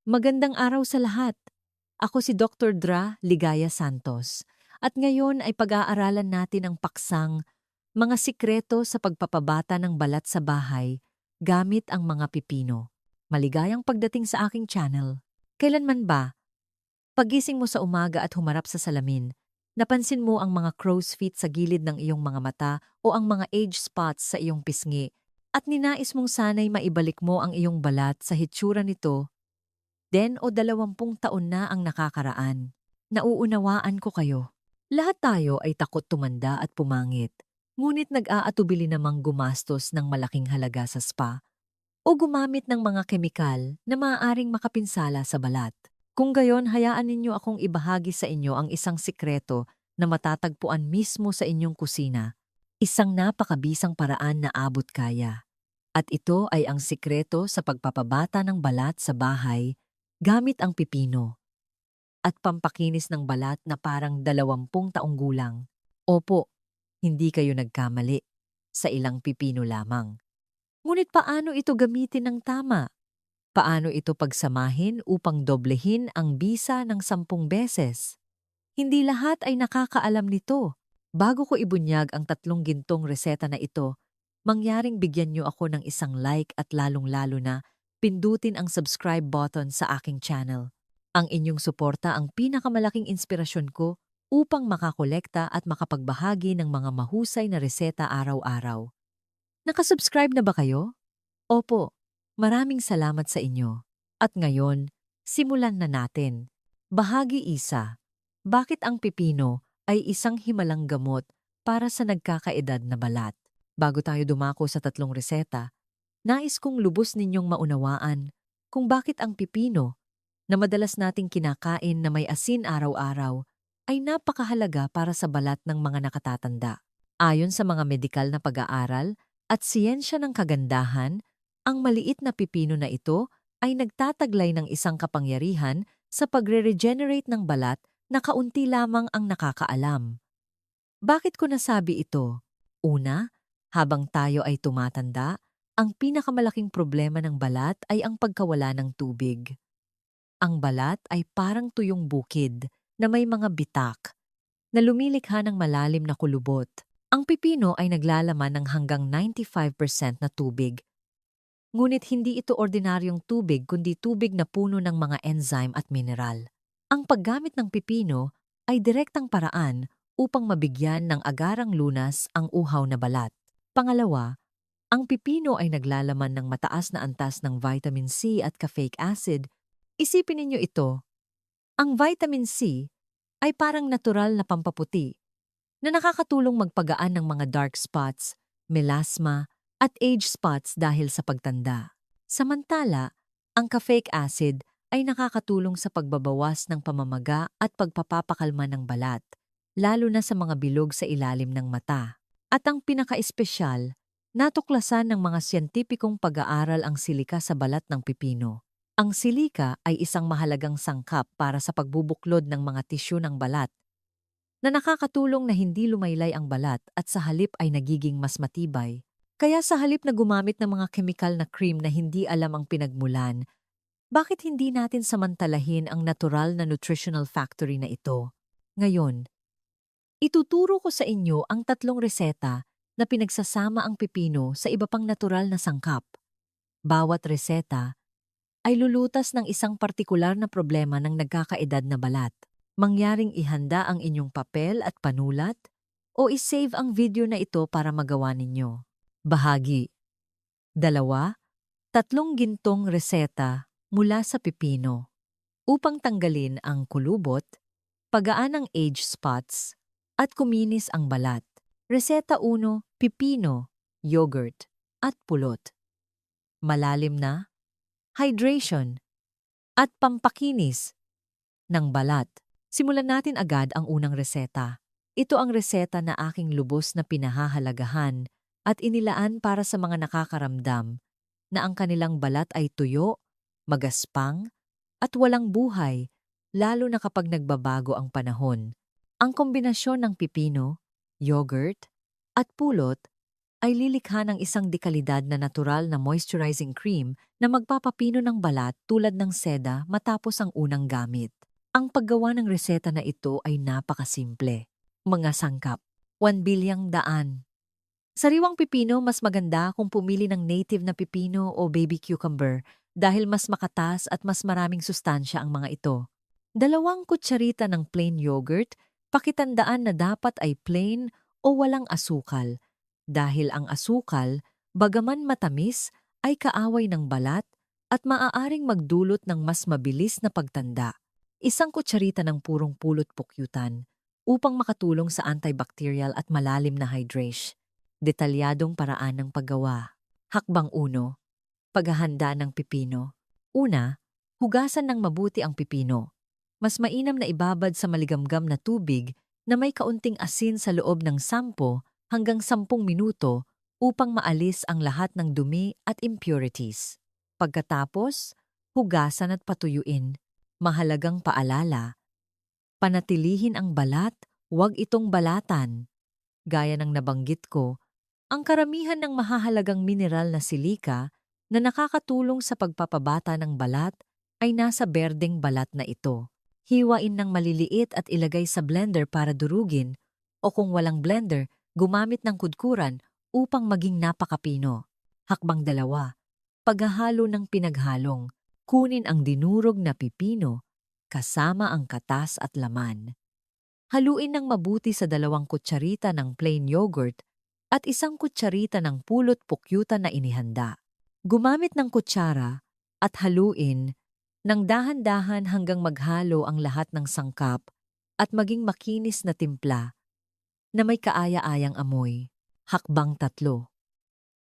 Magandang araw sa lahat. Ako si Dr. Dra Ligaya Santos at ngayon ay pag-aaralan natin ang paksang mga sikreto sa pagpapabata ng balat sa bahay gamit ang mga pipino. Maligayang pagdating sa aking channel. Kailanman ba, pagising mo sa umaga at humarap sa salamin, napansin mo ang mga crow's feet sa gilid ng iyong mga mata o ang mga age spots sa iyong pisngi at ninais mong sanay maibalik mo ang iyong balat sa hitsura nito 10 o 20 taon na ang nakakaraan. Nauunawaan ko kayo. Lahat tayo ay takot tumanda at pumangit. Ngunit nag-aatubili namang gumastos ng malaking halaga sa spa o gumamit ng mga kemikal na maaaring makapinsala sa balat. Kung gayon, hayaan ninyo akong ibahagi sa inyo ang isang sikreto na matatagpuan mismo sa inyong kusina. Isang napakabisang paraan na abot kaya. At ito ay ang sikreto sa pagpapabata ng balat sa bahay gamit ang pipino at pampakinis ng balat na parang 20 taong gulang. Opo, hindi kayo nagkamali sa ilang pipino lamang. Ngunit paano ito gamitin ng tama? Paano ito pagsamahin upang doblehin ang bisa ng 10 beses? Hindi lahat ay nakakaalam nito. Bago ko ibunyag ang 3 gintong reseta na ito, mangyaring bigyan niyo ako ng isang like at lalong-lalo na pindutin ang subscribe button sa aking channel. Ang inyong suporta ang pinakamalaking inspirasyon ko upang makakolekta at makapagbahagi ng mga mahusay na reseta araw-araw. Nakasubscribe na ba kayo? Opo, maraming salamat sa inyo. At ngayon, simulan na natin. Bahagi isa. Bakit ang pipino ay isang himalang gamot para sa nagkakaedad na balat? Bago tayo dumako sa 3 reseta, nais kong lubos ninyong maunawaan kung bakit ang pipino na madalas nating kinakain na may asin araw-araw ay napakahalaga para sa balat ng mga nakatatanda. Ayon sa mga medikal na pag-aaral at siyensya ng kagandahan, ang maliit na pipino na ito ay nagtataglay ng isang kapangyarihan sa pagre-regenerate ng balat na kaunti lamang ang nakakaalam. Bakit ko nasabi ito? Una, habang tayo ay tumatanda, ang pinakamalaking problema ng balat ay ang pagkawala ng tubig. Ang balat ay parang tuyong bukid na may mga bitak na lumilikha ng malalim na kulubot. Ang pipino ay naglalaman ng hanggang 95% na tubig. Ngunit hindi ito ordinaryong tubig kundi tubig na puno ng mga enzyme at mineral. Ang paggamit ng pipino ay direktang paraan upang mabigyan ng agarang lunas ang uhaw na balat. Pangalawa, ang pipino ay naglalaman ng mataas na antas ng vitamin C at caffeic acid. Isipin ninyo ito, ang vitamin C ay parang natural na pampaputi na nakakatulong magpagaan ng mga dark spots, melasma, at age spots dahil sa pagtanda. Samantala, ang caffeic acid ay nakakatulong sa pagbabawas ng pamamaga at pagpapapakalma ng balat, lalo na sa mga bilog sa ilalim ng mata. At ang pinaka-espesyal, natuklasan ng mga siyentipikong pag-aaral ang silika sa balat ng pipino. Ang silika ay isang mahalagang sangkap para sa pagbubuklod ng mga tisyu ng balat na nakakatulong na hindi lumaylay ang balat at sa halip ay nagiging mas matibay. Kaya sa halip na gumamit ng mga kemikal na cream na hindi alam ang pinagmulan, bakit hindi natin samantalahin ang natural na nutritional factory na ito? Ngayon, ituturo ko sa inyo ang 3 reseta na pinagsasama ang pipino sa iba pang natural na sangkap. Bawat reseta ay lulutas ng isang partikular na problema ng nagkakaedad na balat. Mangyaring ihanda ang inyong papel at panulat o isave ang video na ito para magawa ninyo. Bahagi 2. 3 gintong reseta mula sa pipino upang tanggalin ang kulubot, pagaan ang age spots, at kuminis ang balat. Reseta 1, pipino, yogurt, at pulot. Malalim na hydration at pampakinis ng balat. Simulan natin agad ang unang reseta. Ito ang reseta na aking lubos na pinahahalagahan at inilaan para sa mga nakakaramdam na ang kanilang balat ay tuyo, magaspang, at walang buhay, lalo na kapag nagbabago ang panahon. Ang kombinasyon ng pipino, yogurt, at pulot ay lilikha ng isang dekalidad na natural na moisturizing cream na magpapapino ng balat tulad ng seda matapos ang unang gamit. Ang paggawa ng reseta na ito ay napakasimple. Mga sangkap, 1 bilyang daan. Sariwang pipino, mas maganda kung pumili ng native na pipino o baby cucumber dahil mas makatas at mas maraming sustansya ang mga ito. 2 kutsarita ng plain yogurt, pakitandaan na dapat ay plain o walang asukal dahil ang asukal, bagaman matamis, ay kaaway ng balat at maaaring magdulot ng mas mabilis na pagtanda. 1 kutsarita ng purong pulot pukyutan upang makatulong sa antibacterial at malalim na hydration. Detalyadong paraan ng paggawa. Hakbang 1. Paghahanda ng pipino. Una, hugasan ng mabuti ang pipino. Mas mainam na ibabad sa maligamgam na tubig na may kaunting asin sa loob ng 10 hanggang 10 minuto upang maalis ang lahat ng dumi at impurities. Pagkatapos, hugasan at patuyuin. Mahalagang paalala, panatilihin ang balat, huwag itong balatan. Gaya ng nabanggit ko, ang karamihan ng mahahalagang mineral na silika na nakakatulong sa pagpapabata ng balat ay nasa berdeng balat na ito. Hiwain ng maliliit at ilagay sa blender para durugin o kung walang blender, gumamit ng kudkuran upang maging napakapino. Hakbang 2. Paghahalo ng pinaghalong. Kunin ang dinurog na pipino kasama ang katas at laman. Haluin ng mabuti sa 2 kutsarita ng plain yogurt at 1 kutsarita ng pulot pukyutan na inihanda. Gumamit ng kutsara at haluin ng dahan-dahan hanggang maghalo ang lahat ng sangkap at maging makinis na timpla na may kaaya-ayang amoy. Hakbang 3.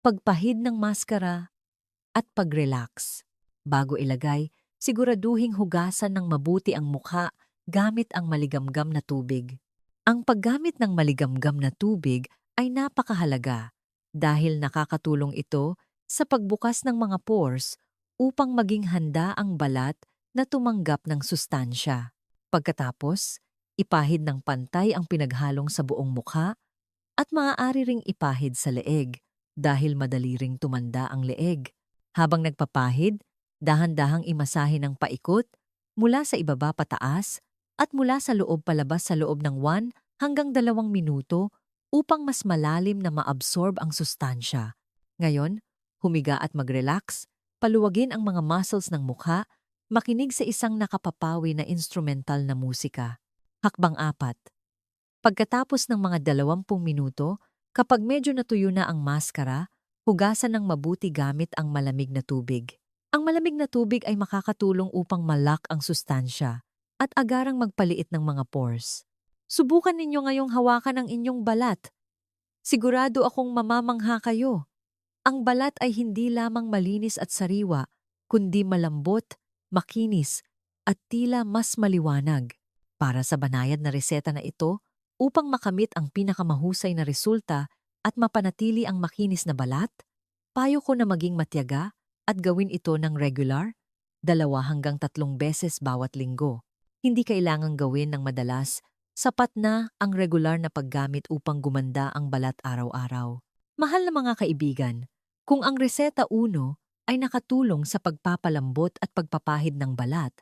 Pagpahid ng maskara at pag-relax. Bago ilagay, siguraduhing hugasan ng mabuti ang mukha gamit ang maligamgam na tubig. Ang paggamit ng maligamgam na tubig ay napakahalaga dahil nakakatulong ito sa pagbukas ng mga pores upang maging handa ang balat na tumanggap ng sustansya. Pagkatapos, ipahid ng pantay ang pinaghalong sa buong mukha at maaari ring ipahid sa leeg dahil madali ring tumanda ang leeg. Habang nagpapahid, dahan-dahang imasahe ng paikot mula sa ibaba pataas at mula sa loob palabas sa loob ng 1 hanggang 2 minuto upang mas malalim na maabsorb ang sustansya. Ngayon, humiga at mag-relax, paluwagin ang mga muscles ng mukha, makinig sa isang nakapapawi na instrumental na musika. Hakbang 4. Pagkatapos ng mga 20 minuto, kapag medyo natuyo na ang maskara, hugasan ng mabuti gamit ang malamig na tubig. Ang malamig na tubig ay makakatulong upang malak ang sustansya at agarang magpaliit ng mga pores. Subukan ninyo ngayong hawakan ang inyong balat. Sigurado akong mamamangha kayo. Ang balat ay hindi lamang malinis at sariwa, kundi malambot, makinis, at tila mas maliwanag. Para sa banayad na reseta na ito, upang makamit ang pinakamahusay na resulta at mapanatili ang makinis na balat, payo ko na maging matyaga at gawin ito ng regular, 2 hanggang 3 beses bawat linggo. Hindi kailangang gawin ng madalas, sapat na ang regular na paggamit upang gumanda ang balat araw-araw. Mahal na mga kaibigan, kung ang reseta 1 ay nakatulong sa pagpapalambot at pagpapahid ng balat,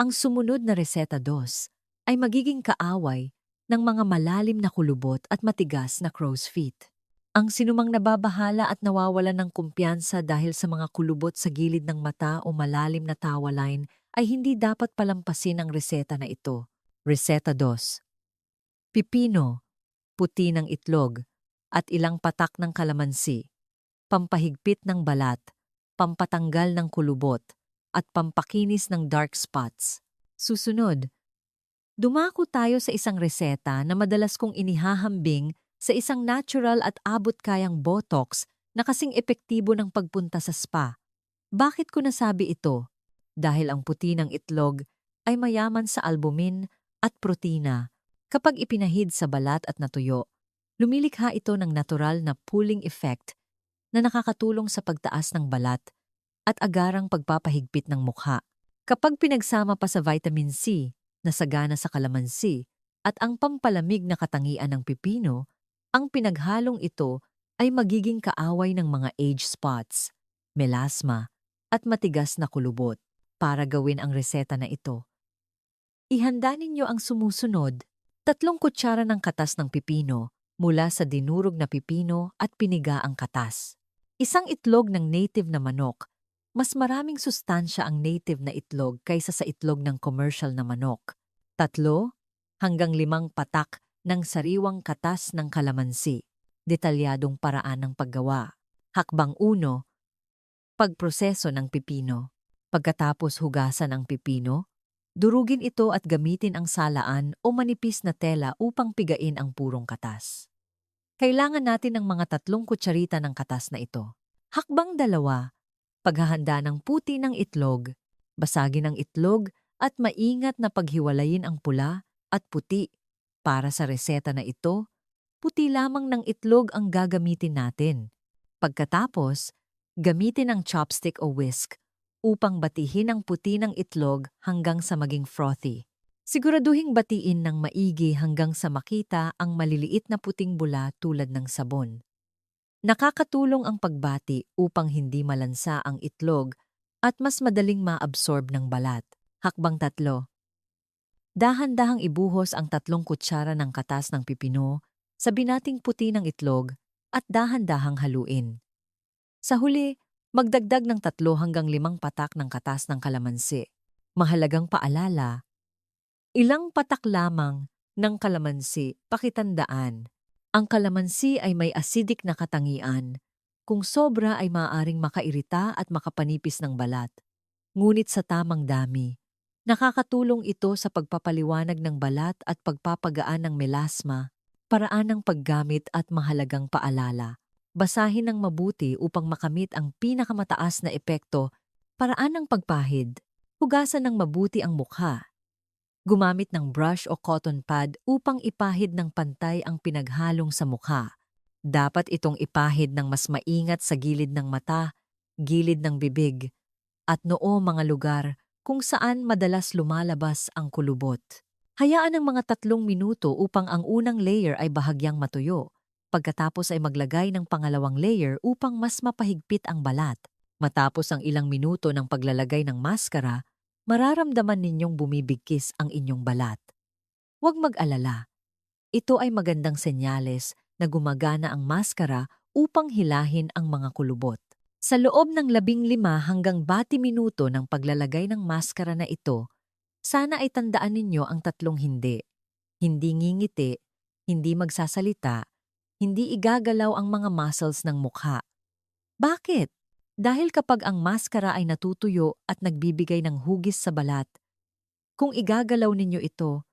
ang sumunod na reseta 2 ay magiging kaaway ng mga malalim na kulubot at matigas na crow's feet. Ang sinumang nababahala at nawawalan ng kumpiyansa dahil sa mga kulubot sa gilid ng mata o malalim na tawa line ay hindi dapat palampasin ang reseta na ito. Reseta 2. Pipino, puti ng itlog, at ilang patak ng kalamansi. Pampahigpit ng balat, pampatanggal ng kulubot, at pampakinis ng dark spots. Susunod, dumako tayo sa isang reseta na madalas kong inihahambing sa isang natural at abot-kayang botox na kasing epektibo ng pagpunta sa spa. Bakit ko nasabi ito? Dahil ang puti ng itlog ay mayaman sa albumin at protina. Kapag ipinahid sa balat at natuyo, lumilikha ito ng natural na pulling effect na nakakatulong sa pagtaas ng balat at agarang pagpapahigpit ng mukha. Kapag pinagsama pa sa vitamin C na sagana sa kalamansi at ang pampalamig na katangian ng pipino, ang pinaghalong ito ay magiging kaaway ng mga age spots, melasma, at matigas na kulubot. Para gawin ang reseta na ito, ihanda ninyo ang sumusunod: 3 kutsara ng katas ng pipino mula sa dinurog na pipino at piniga ang katas. Isang itlog ng native na manok. Mas maraming sustansya ang native na itlog kaysa sa itlog ng commercial na manok. 3 hanggang 5 patak ng sariwang katas ng kalamansi. Detalyadong paraan ng paggawa. Hakbang 1. Pagproseso ng pipino. Pagkatapos hugasan ang pipino, durugin ito at gamitin ang salaan o manipis na tela upang pigain ang purong katas. Kailangan natin ng mga 3 kutsarita ng katas na ito. Hakbang 2. Paghahanda ng puti ng itlog. Basagin ang itlog at maingat na paghiwalayin ang pula at puti. Para sa reseta na ito, puti lamang ng itlog ang gagamitin natin. Pagkatapos, gamitin ang chopstick o whisk upang batihin ang puti ng itlog hanggang sa maging frothy. Siguraduhing batiin ng maigi hanggang sa makita ang maliliit na puting bula tulad ng sabon. Nakakatulong ang pagbati upang hindi malansa ang itlog at mas madaling maabsorb ng balat. Hakbang 3. Dahan-dahang ibuhos ang 3 kutsara ng katas ng pipino sa binating puti ng itlog at dahan-dahang haluin. Sa huli, magdagdag ng 3 hanggang 5 patak ng katas ng kalamansi. Mahalagang paalala: ilang patak lamang ng kalamansi, pakitandaan. Ang kalamansi ay may acidic na katangian. Kung sobra ay maaaring makairita at makapanipis ng balat. Ngunit sa tamang dami, nakakatulong ito sa pagpapaliwanag ng balat at pagpapagaan ng melasma. Paraan ng paggamit at mahalagang paalala: basahin ng mabuti upang makamit ang pinakamataas na epekto. Paraan ng pagpahid: hugasan ng mabuti ang mukha. Gumamit ng brush o cotton pad upang ipahid ng pantay ang pinaghalong sa mukha. Dapat itong ipahid ng mas maingat sa gilid ng mata, gilid ng bibig, at noo, mga lugar kung saan madalas lumalabas ang kulubot. Hayaan ng mga 3 minuto upang ang unang layer ay bahagyang matuyo. Pagkatapos ay maglagay ng pangalawang layer upang mas mapahigpit ang balat. Matapos ang ilang minuto ng paglalagay ng maskara, mararamdaman ninyong bumibigkis ang inyong balat. Huwag mag-alala. Ito ay magandang senyales na gumagana ang maskara upang hilahin ang mga kulubot. Sa loob ng 15 hanggang 20 minuto ng paglalagay ng maskara na ito, sana ay tandaan ninyo ang 3 hindi. Hindi ngingiti, hindi magsasalita, hindi igagalaw ang mga muscles ng mukha. Bakit? Dahil kapag ang maskara ay natutuyo at nagbibigay ng hugis sa balat, kung igagalaw ninyo ito,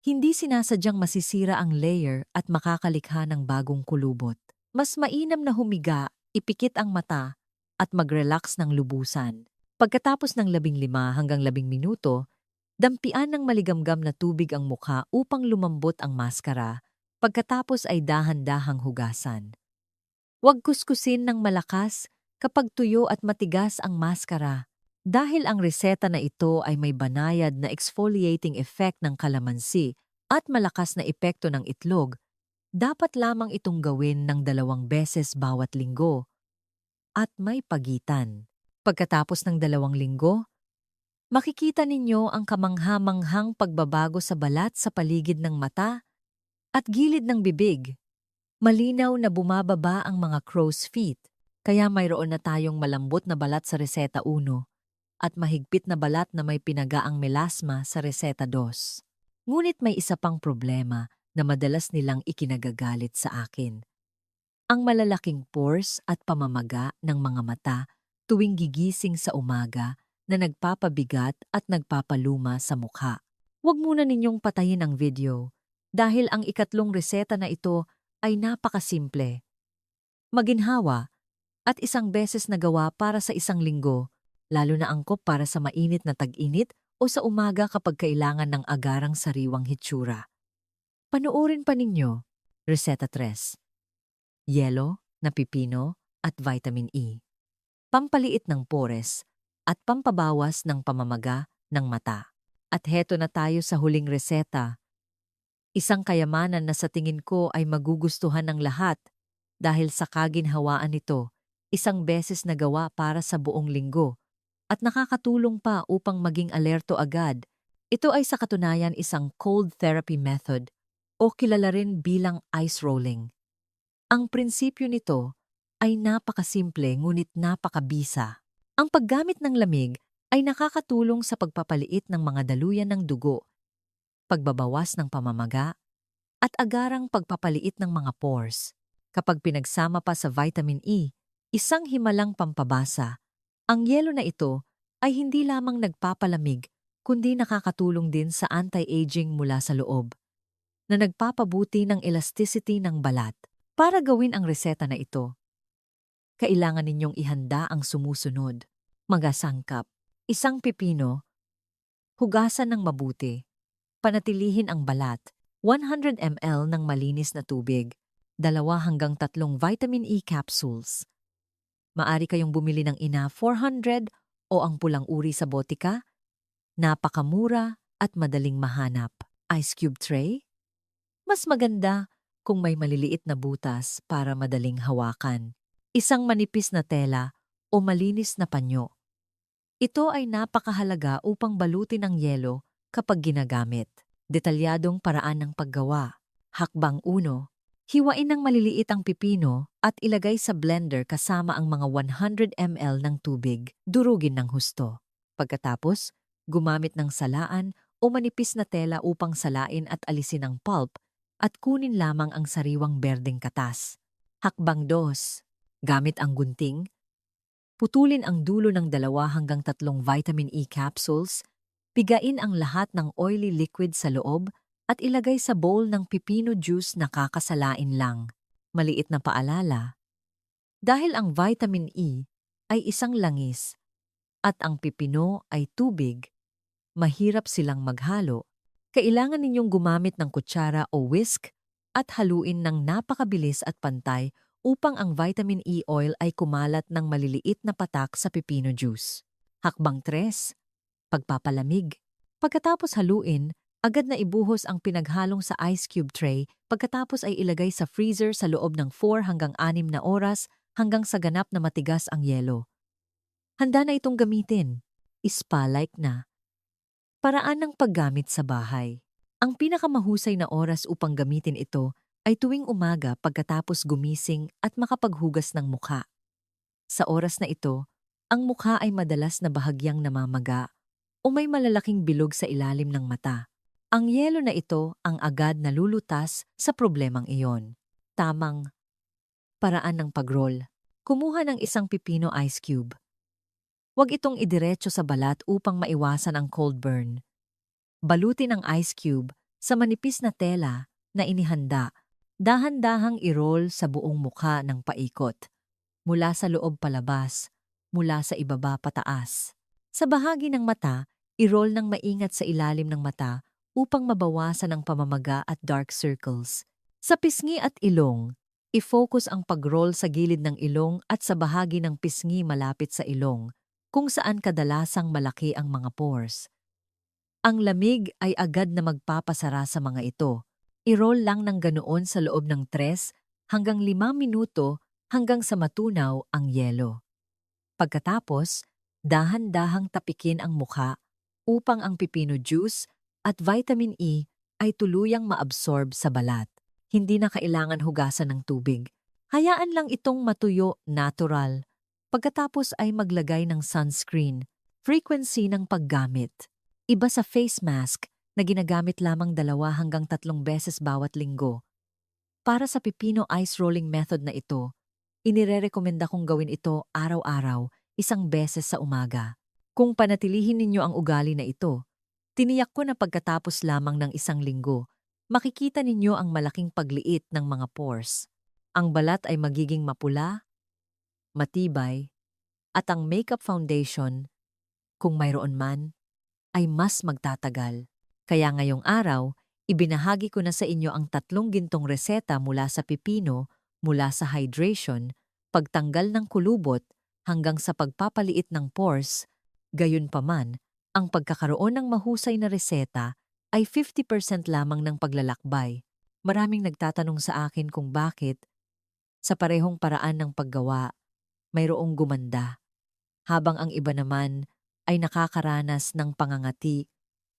hindi sinasadyang masisira ang layer at makakalikha ng bagong kulubot. Mas mainam na humiga, ipikit ang mata, at mag-relax ng lubusan. Pagkatapos ng 15 hanggang 10 minuto, dampian ng maligamgam na tubig ang mukha upang lumambot ang maskara. Pagkatapos ay dahan-dahang hugasan. Huwag kuskusin ng malakas kapag tuyo at matigas ang maskara. Dahil ang reseta na ito ay may banayad na exfoliating effect ng kalamansi at malakas na epekto ng itlog, dapat lamang itong gawin ng 2 beses bawat linggo at may pagitan. Pagkatapos ng 2 linggo, makikita ninyo ang kamangha-manghang pagbabago sa balat sa paligid ng mata at gilid ng bibig. Malinaw na bumababa ang mga crow's feet, kaya mayroon na tayong malambot na balat sa reseta 1 at mahigpit na balat na may pinagaang melasma sa reseta 2. Ngunit may isa pang problema na madalas nilang ikinagagalit sa akin: ang malalaking pores at pamamaga ng mga mata tuwing gigising sa umaga na nagpapabigat at nagpapaluma sa mukha. Huwag muna ninyong patayin ang video dahil ang ikatlong reseta na ito ay napakasimple, maginhawa, at 1 beses nagawa para sa 1 linggo, lalo na angkop para sa mainit na tag-init o sa umaga kapag kailangan ng agarang sariwang hitsura. Panoorin pa ninyo. Reseta 3. Yelo na pipino at vitamin E. Pampaliit ng pores at pampabawas ng pamamaga ng mata. At heto na tayo sa huling reseta. Isang kayamanan na sa tingin ko ay magugustuhan ng lahat. dahil sa kaginhawaan nito, isang beses na gawa para sa buong linggo at nakakatulong pa upang maging alerto agad. Ito ay sa katunayan isang cold therapy method o kilala rin bilang ice rolling. Ang prinsipyo nito ay napakasimple ngunit napakabisa. Ang paggamit ng lamig ay nakakatulong sa pagpapaliit ng mga daluyan ng dugo, pagbabawas ng pamamaga, at agarang pagpapaliit ng mga pores. Kapag pinagsama pa sa vitamin E, isang himalang pampabasa, ang yelo na ito ay hindi lamang nagpapalamig kundi nakakatulong din sa anti-aging mula sa loob, na nagpapabuti ng elasticity ng balat. Para gawin ang reseta na ito, kailangan ninyong ihanda ang sumusunod. Magasangkap, isang pipino, hugasan ng mabuti, panatilihin ang balat, 100 ml ng malinis na tubig, 2 hanggang 3 vitamin E capsules. Maari kayong bumili ng ina 400 o ang pulang uri sa botika. Napakamura at madaling mahanap. Ice cube tray? Mas maganda kung may maliliit na butas para madaling hawakan. Isang manipis na tela o malinis na panyo. Ito ay napakahalaga upang balutin ang yelo kapag ginagamit. Detalyadong paraan ng paggawa. Hakbang 1. Hiwain ng maliliit ang pipino at ilagay sa blender kasama ang mga 100 ml ng tubig. Durugin ng husto. Pagkatapos, gumamit ng salaan o manipis na tela upang salain at alisin ang pulp at kunin lamang ang sariwang berdeng katas. Hakbang 2. Gamit ang gunting. Putulin ang dulo ng 2 hanggang 3 vitamin E capsules, pigain ang lahat ng oily liquid sa loob at ilagay sa bowl ng pipino juice na kakasalain lang. Maliit na paalala. Dahil ang vitamin E ay isang langis at ang pipino ay tubig, mahirap silang maghalo. Kailangan ninyong gumamit ng kutsara o whisk at haluin ng napakabilis at pantay upang ang vitamin E oil ay kumalat ng maliliit na patak sa pipino juice. Hakbang 3. Pagpapalamig. Pagkatapos haluin, agad na ibuhos ang pinaghalong sa ice cube tray pagkatapos ay ilagay sa freezer sa loob ng 4 hanggang 6 na oras hanggang sa ganap na matigas ang yelo. Handa na itong gamitin. Spa-like na. Paraan ng paggamit sa bahay. Ang pinakamahusay na oras upang gamitin ito ay tuwing umaga pagkatapos gumising at makapaghugas ng mukha. Sa oras na ito, ang mukha ay madalas na bahagyang namamaga o may malalaking bilog sa ilalim ng mata. Ang yelo na ito ang agad nalulutas sa problemang iyon. Tamang paraan ng pag-roll. Kumuha ng isang pipino ice cube. Huwag itong idiretso sa balat upang maiwasan ang cold burn. Balutin ang ice cube sa manipis na tela na inihanda. Dahan-dahang i-roll sa buong mukha ng paikot. Mula sa loob palabas, mula sa ibaba pataas. Sa bahagi ng mata, i-roll ng maingat sa ilalim ng mata upang mabawasan ang pamamaga at dark circles. Sa pisngi at ilong, i-focus ang pag-roll sa gilid ng ilong at sa bahagi ng pisngi malapit sa ilong, kung saan kadalasang malaki ang mga pores. Ang lamig ay agad na magpapasara sa mga ito. I-roll lang ng ganoon sa loob ng 3 hanggang 5 minuto hanggang sa matunaw ang yelo. Pagkatapos, dahan-dahang tapikin ang mukha upang ang pipino juice at vitamin E ay tuluyang maabsorb sa balat. Hindi na kailangan hugasan ng tubig. Hayaan lang itong matuyo natural. Pagkatapos ay maglagay ng sunscreen. Frequency ng paggamit. Iba sa face mask na ginagamit lamang 2 hanggang 3 beses bawat linggo. Para sa pipino ice rolling method na ito, inirerekomenda kong gawin ito araw-araw, 1 beses sa umaga. Kung panatilihin ninyo ang ugali na ito, tiniyak ko na pagkatapos lamang ng 1 linggo, makikita ninyo ang malaking pagliit ng mga pores. Ang balat ay magiging mapula, matibay, at ang makeup foundation, kung mayroon man, ay mas magtatagal. Kaya ngayong araw, ibinahagi ko na sa inyo ang 3 gintong reseta mula sa pipino, mula sa hydration, pagtanggal ng kulubot, hanggang sa pagpapaliit ng pores. Gayunpaman, ang pagkakaroon ng mahusay na reseta ay 50% lamang ng paglalakbay. Maraming nagtatanong sa akin kung bakit Sa parehong paraan ng paggawa, mayroong gumanda, habang ang iba naman ay nakakaranas ng pangangati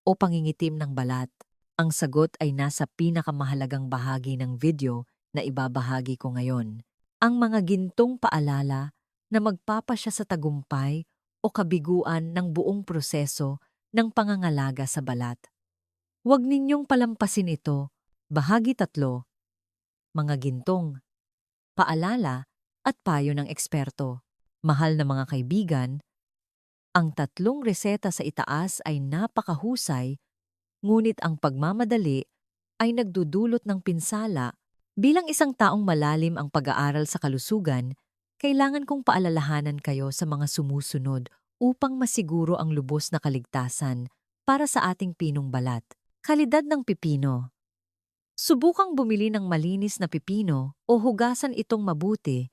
o pangingitim ng balat. Ang sagot ay nasa pinakamahalagang bahagi ng video na ibabahagi ko ngayon. Ang mga gintong paalala na magpapasya sa tagumpay o kabiguan ng buong proseso ng pangangalaga sa balat. Huwag ninyong palampasin ito. Bahagi 3, mga gintong, paalala at payo ng eksperto. Mahal na mga kaibigan, ang 3 reseta sa itaas ay napakahusay, ngunit ang pagmamadali ay nagdudulot ng pinsala. Bilang isang taong malalim ang pag-aaral sa kalusugan, kailangan kong paalalahanan kayo sa mga sumusunod upang masiguro ang lubos na kaligtasan para sa ating pinong balat. Kalidad ng pipino. Subukang bumili ng malinis na pipino o hugasan itong mabuti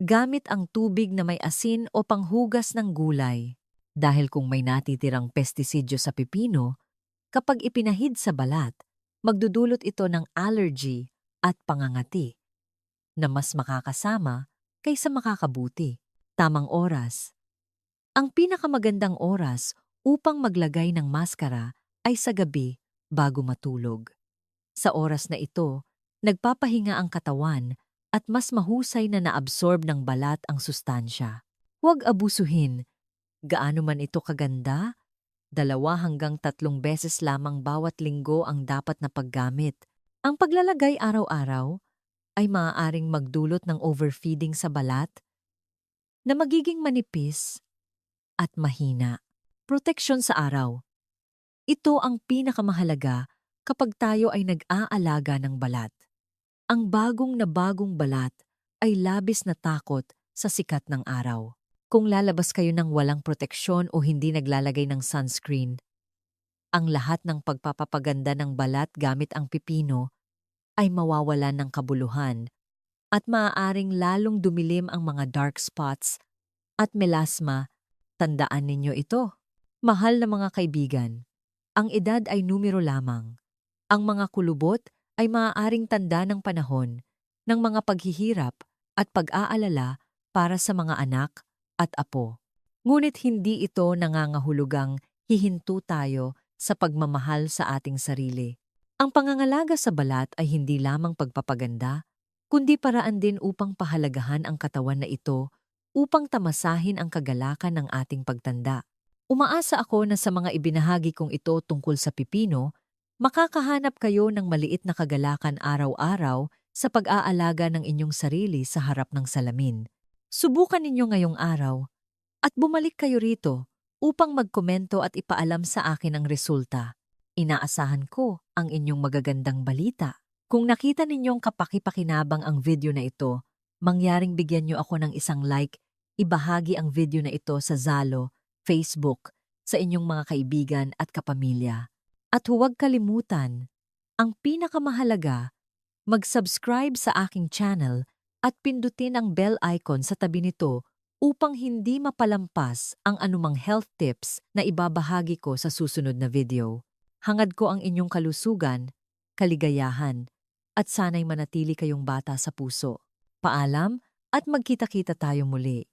gamit ang tubig na may asin o panghugas ng gulay. Dahil kung may natitirang pestisidyo sa pipino, kapag ipinahid sa balat, magdudulot ito ng allergy at pangangati na mas makakasama kaysa makakabuti. Tamang oras. Ang pinakamagandang oras upang maglagay ng maskara ay sa gabi bago matulog. Sa oras na ito, nagpapahinga ang katawan at mas mahusay na naabsorb ng balat ang sustansya. Huwag abusuhin. Gaano man ito kaganda, 2 hanggang 3 beses lamang bawat linggo ang dapat na paggamit. Ang paglalagay araw-araw ay maaaring magdulot ng overfeeding sa balat na magiging manipis at mahina. Proteksyon sa araw. Ito ang pinakamahalaga kapag tayo ay nag-aalaga ng balat. Ang bagong na bagong balat ay labis na takot sa sikat ng araw. Kung lalabas kayo ng walang proteksyon o hindi naglalagay ng sunscreen, ang lahat ng pagpapapaganda ng balat gamit ang pipino ay mawawalan ng kabuluhan at maaaring lalong dumilim ang mga dark spots at melasma. Tandaan ninyo ito. Mahal na mga kaibigan, ang edad ay numero lamang. Ang mga kulubot ay maaaring tanda ng panahon ng mga paghihirap at pag-aalala para sa mga anak at apo. Ngunit hindi ito nangangahulugang hihinto tayo sa pagmamahal sa ating sarili. Ang pangangalaga sa balat ay hindi lamang pagpapaganda, kundi paraan din upang pahalagahan ang katawan na ito upang tamasahin ang kagalakan ng ating pagtanda. Umaasa ako na sa mga ibinahagi kong ito tungkol sa pipino, makakahanap kayo ng maliit na kagalakan araw-araw sa pag-aalaga ng inyong sarili sa harap ng salamin. Subukan ninyo ngayong araw at bumalik kayo rito upang magkomento at ipaalam sa akin ang resulta. Inaasahan ko ang inyong magagandang balita. Kung nakita ninyong kapaki-pakinabang ang video na ito, mangyaring bigyan niyo ako ng isang like, ibahagi ang video na ito sa Zalo, Facebook, sa inyong mga kaibigan at kapamilya. At huwag kalimutan, ang pinakamahalaga, mag-subscribe sa aking channel at pindutin ang bell icon sa tabi nito upang hindi mapalampas ang anumang health tips na ibabahagi ko sa susunod na video. Hangad ko ang inyong kalusugan, kaligayahan, at sana'y manatili kayong bata sa puso. Paalam at magkita-kita tayo muli.